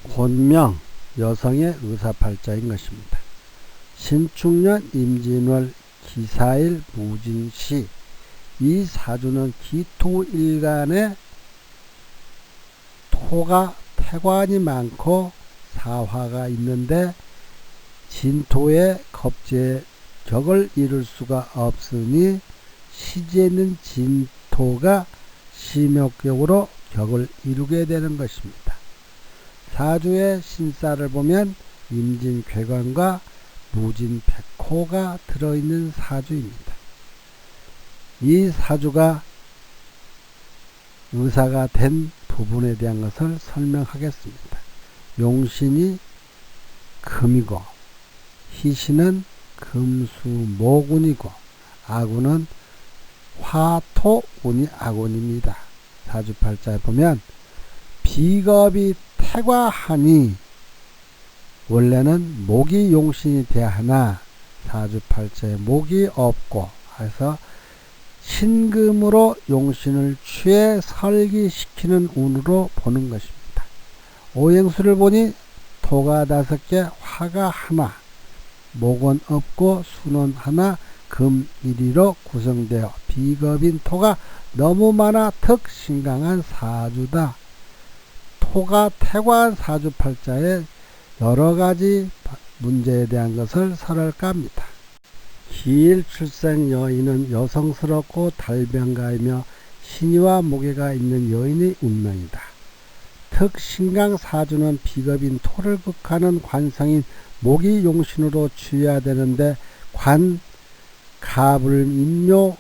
본명 여성의 의사팔자인 것입니다. 신축년 임진월 기사일 무진시. 이 사주는 기토일간에 토가 태관이 많고 사화가 있는데 진토의 겁재에 격을 이룰 수가 없으니 시제는 진토가 심역격으로 격을 이루게 되는 것입니다. 사주의 신사를 보면 임진괴관과 무진백호가 들어있는 사주입니다. 이 사주가 의사가 된 부분에 대한 것을 설명하겠습니다. 용신이 금이고 희신은 금수목운이고 아군은 화토운이 아군입니다. 사주팔자에 보면 비겁이 태과하니 원래는 목이 용신이 돼야 하나 사주팔자에 목이 없고 해서 신금으로 용신을 취해 설기시키는 운으로 보는 것입니다. 오행수를 보니 토가 5개, 화가 하나, 목은 없고 수는 하나, 금 1위로 구성되어 비겁인 토가 너무 많아 턱 신강한 사주다. 토가 태과한 사주팔자에 여러가지 문제에 대한 것을 설할까 합니다. 기일 출생 여인은 여성스럽고 달변가이며 신의와 모계가 있는 여인의 운명이다. 특 신강 사주는 비겁인 토를 극하는 관성인 목이 용신으로 취해야 되는데 관, 가불, 임묘,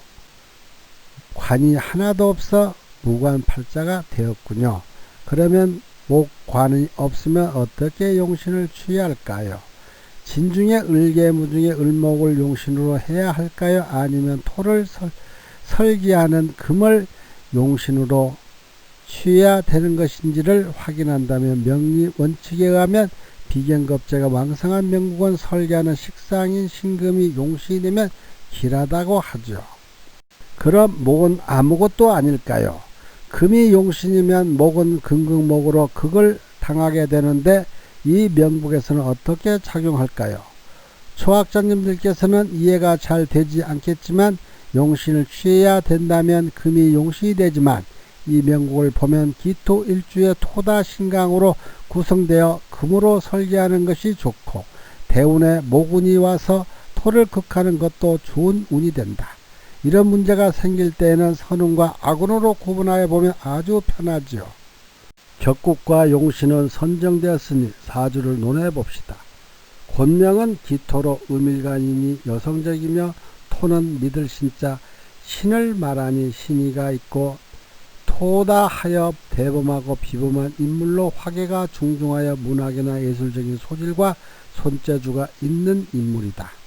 관이 하나도 없어 무관팔자가 되었군요. 그러면 목관이 없으면 어떻게 용신을 취해야 할까요? 진중에 을계무중에 을목을 용신으로 해야 할까요? 아니면 토를 설기하는 금을 용신으로 취해야 되는 것인지를 확인한다면 명리 원칙에 의하면 비견겁재가 왕성한 명국은 설기하는 식상인 신금이 용신이 되면 길하다고 하죠. 그럼 목은 아무것도 아닐까요? 금이 용신이면 목은 금극목으로 극을 당하게 되는데 이 명국에서는 어떻게 작용할까요? 초학자님들께서는 이해가 잘 되지 않겠지만 용신을 취해야 된다면 금이 용신이 되지만 이 명국을 보면 기토 일주의 토다 신강으로 구성되어 금으로 설계하는 것이 좋고 대운에 목운이 와서 토를 극하는 것도 좋은 운이 된다. 이런 문제가 생길 때에는 선운과 악운으로 구분하여 보면 아주 편하지요. 격국과 용신은 선정되었으니 사주를 논해봅시다. 권명은 기토로 음일간이니 여성적이며 토는 믿을 신자 신을 말하니 신의가 있고 토다 하여 대범하고 비범한 인물로 화계가 중중하여 문학이나 예술적인 소질과 손재주가 있는 인물이다.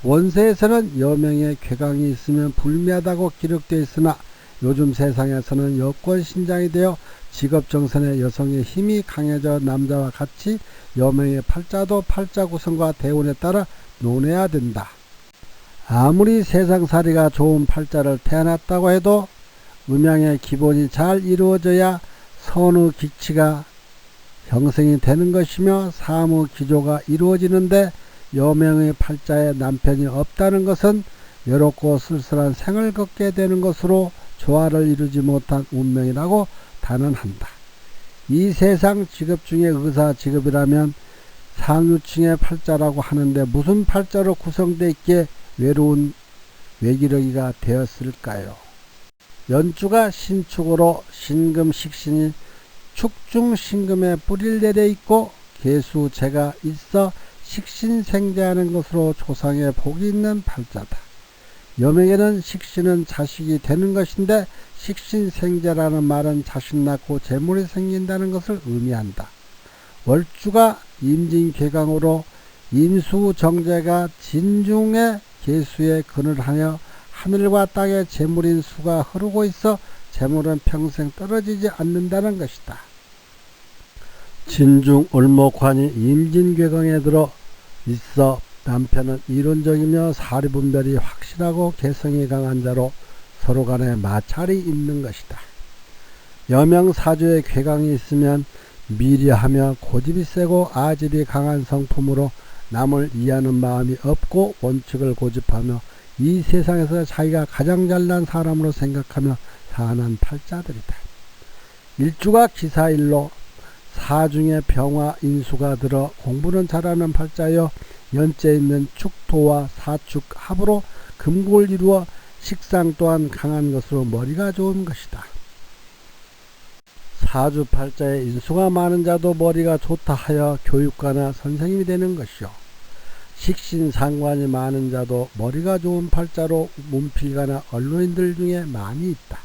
원세에서는 여명의 괴강이 있으면 불미하다고 기록되어 있으나 요즘 세상에서는 여권신장이 되어 직업정선의 여성의 힘이 강해져 남자와 같이 여명의 팔자도 팔자 구성과 대운에 따라 논해야 된다. 아무리 세상살이가 좋은 팔자를 태어났다고 해도 음양의 기본이 잘 이루어져야 선의 기치가 형성이 되는 것이며 사무 기조가 이루어지는데 여명의 팔자에 남편이 없다는 것은 외롭고 쓸쓸한 생을 걷게 되는 것으로 조화를 이루지 못한 운명이라고 단언한다. 이 세상 직업 중에 의사 직업이라면 상류층의 팔자라고 하는데 무슨 팔자로 구성되어 있기에 외로운 외기러기가 되었을까요? 연주가 신축으로 신금식신이 축중신금에 뿌리를 내려 있고 계수재가 있어 식신생재하는 것으로 조상의 복이 있는 팔자다. 여명에는 식신은 자식이 되는 것인데 식신생재라는 말은 자식 낳고 재물이 생긴다는 것을 의미한다. 월주가 임진괴강으로 임수정제가 진중에 계수에 근을 하여 하늘과 땅에 재물인 수가 흐르고 있어 재물은 평생 떨어지지 않는다는 것이다. 진중 을목환이 임진괴강에 들어 있어 남편은 이론적이며 사리분별이 확실하고 개성이 강한 자로 서로 간에 마찰이 있는 것이다. 여명사주에 괴강이 있으면 미려하며 고집이 세고 아집이 강한 성품으로 남을 이해하는 마음이 없고 원칙을 고집하며 이 세상에서 자기가 가장 잘난 사람으로 생각하며 사는 팔자들이다. 일주가 기사일로 사중에 병화 인수가 들어 공부는 잘하는 팔자여 연째 있는 축토와 사축 합으로 금골 이루어 식상 또한 강한 것으로 머리가 좋은 것이다. 사주 팔자에 인수가 많은 자도 머리가 좋다 하여 교육가나 선생님이 되는 것이요. 식신상관이 많은 자도 머리가 좋은 팔자로 문필가나 언론인들 중에 많이 있다.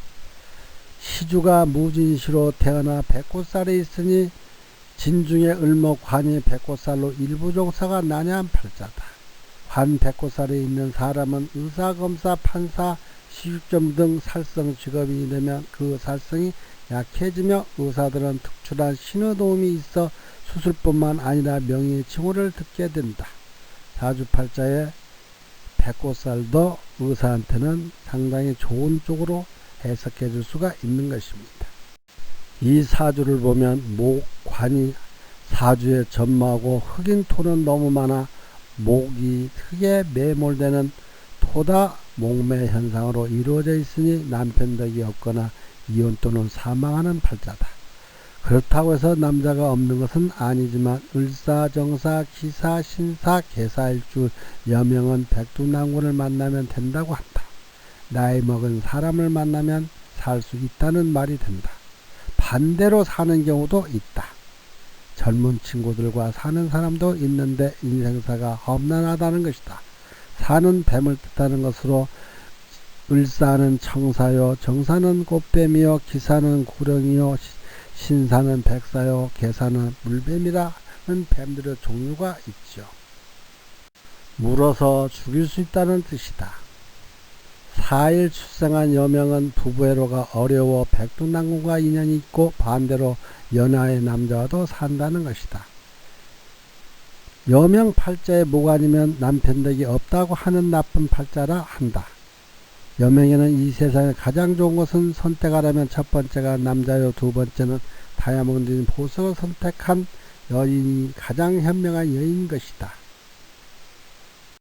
시주가 무진시로 태어나 백꽃살에 있으니 진중에 을목관이 백꽃살로 일부종사가 난해한 팔자다. 관 백꽃살에 있는 사람은 의사, 검사, 판사, 시육점 등 살성 직업이 되면 그 살성이 약해지며 의사들은 특출한 신의 도움이 있어 수술뿐만 아니라 명의 칭호를 듣게 된다. 사주팔자의 백꽃살도 의사한테는 상당히 좋은 쪽으로 해석해 줄 수가 있는 것입니다. 이 사주를 보면 목관이 사주에 전무하고 흑인 토는 너무 많아 목이 흙에 매몰되는 토다 목매 현상으로 이루어져 있으니 남편 덕이 없거나 이혼 또는 사망하는 팔자다. 그렇다고 해서 남자가 없는 것은 아니지만 을사, 정사, 기사, 신사, 계사일주, 여명은 백두난군을 만나면 된다고 한다. 나이 먹은 사람을 만나면 살 수 있다는 말이 된다. 반대로 사는 경우도 있다. 젊은 친구들과 사는 사람도 있는데 인생사가 험난하다는 것이다. 사는 뱀을 뜻하는 것으로 을사는 청사요, 정사는 꽃뱀이요, 기사는 구렁이요, 신사는 백사요, 계사는 물뱀이라는 뱀들의 종류가 있죠. 물어서 죽일 수 있다는 뜻이다. 4일 출생한 여명은 부부애로가 어려워 백두난군과 인연이 있고 반대로 연하의 남자와도 산다는 것이다. 여명 팔자에 무관이면 남편덕이 없다고 하는 나쁜 팔자라 한다. 여명에는 이 세상에 가장 좋은 것은 선택하라면 첫 번째가 남자요, 두 번째는 다이아몬드인 보석을 선택한 여인이 가장 현명한 여인인 것이다.